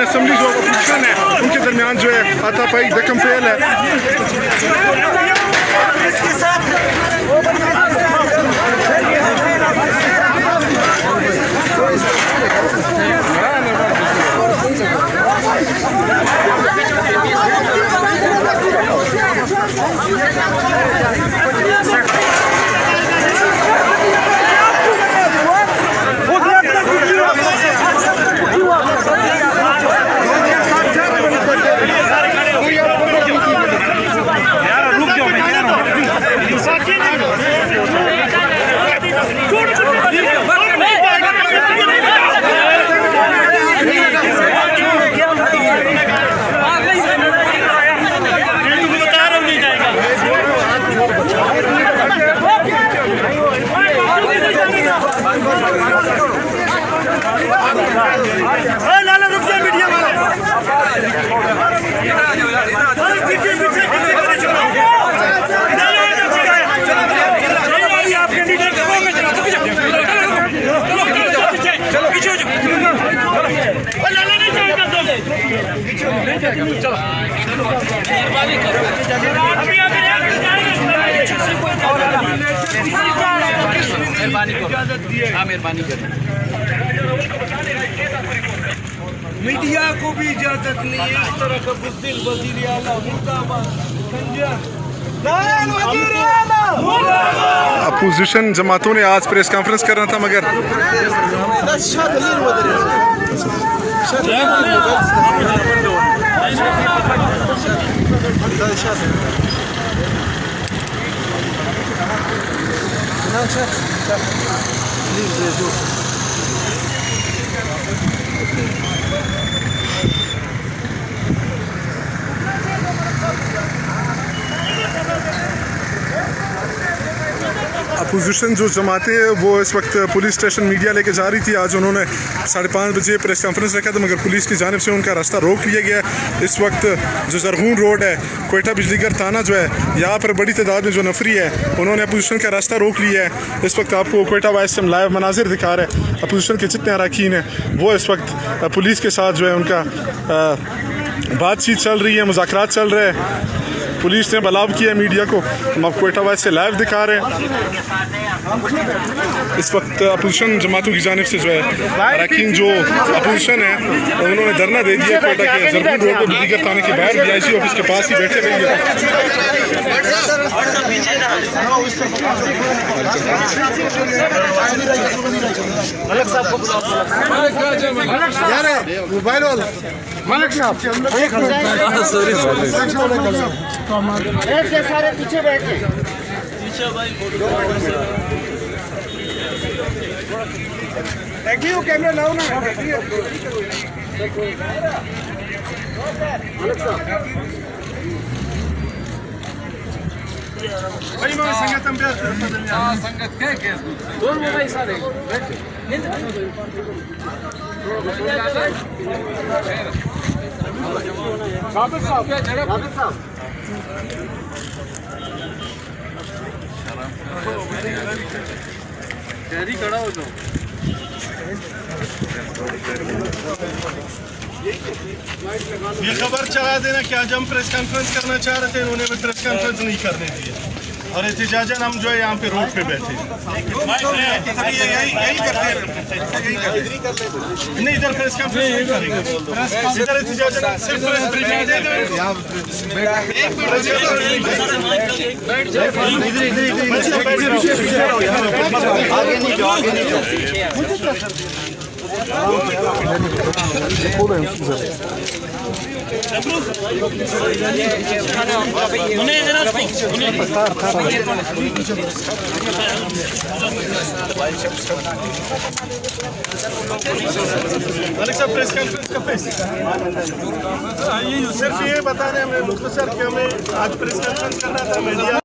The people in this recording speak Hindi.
असेंबली जो अपोजिशन है उनके दरमियान जो है हाथापाई दकम फेल है। मेहरबानी करें। मीडिया को भी इजाजत नहीं है इस तरह का बुज़दिल वज़ीर आला मुर्दाबाद। अपोजिशन जमातों ने आज प्रेस कॉन्फ्रेंस करना था मगर अपोजिशन जो जमाते हैं वो इस वक्त पुलिस स्टेशन मीडिया लेके जा रही थी। आज उन्होंने 5:30 बजे प्रेस कॉन्फ्रेंस रखा था मगर पुलिस की जानिब से उनका रास्ता रोक लिया गया। इस वक्त जो जरगून रोड है कोयटा बिजलीघर थाना जो है यहाँ पर बड़ी तादाद में जो नफरी है उन्होंने अपोजिशन का रास्ता रोक लिया है। इस वक्त आपको कोयटा वाइस से लाइव मनाजिर दिखा रहे हैं। अपोजिशन के जितने अरकान हैं वो इस वक्त पुलिस के साथ जो है उनका बातचीत चल रही है, मुज़ाकरात चल रहे हैं। पुलिस ने बलाव किया मीडिया को, हम आप कोयटा वाइस से लाइव दिखा रहे हैं। इस वक्त अपोजिशन जमातों की जानिब से जो है अरकान जो अपोजिशन है उन्होंने धरना दे दिया कोयटा के जरगून रोड पर बिजलीघर थाने के बाहर DIC ऑफिस के पास ही बैठे हुए हैं। मोबाइल वाला मलिक साहब सारे पीछे बैठे कैमरा लाओ ना। भाई मैं संगत हम संगत क्या केस दोनों भाई सारे शहरी खड़ा हो तो ये खबर चला देना कि आज हम प्रेस कॉन्फ्रेंस करना चाह रहे थे, इन्होंने भी प्रेस कॉन्फ्रेंस नहीं करने दिया और एहतिजाजन हम जो है यहाँ पे रोड पे बैठे नहीं। इधर प्रेस कॉन्फ्रेंस नहीं करेंगे, इधर एहतिजाजन सिर्फ प्रेस ब्रीफिंग दे मलिक साहब प्रेस कॉन्फ्रेंस का पैसे सिर्फ ये बता रहे हैं हमें मुख्तसर कि हमें आज प्रेस कॉन्फ्रेंस करना था मीडिया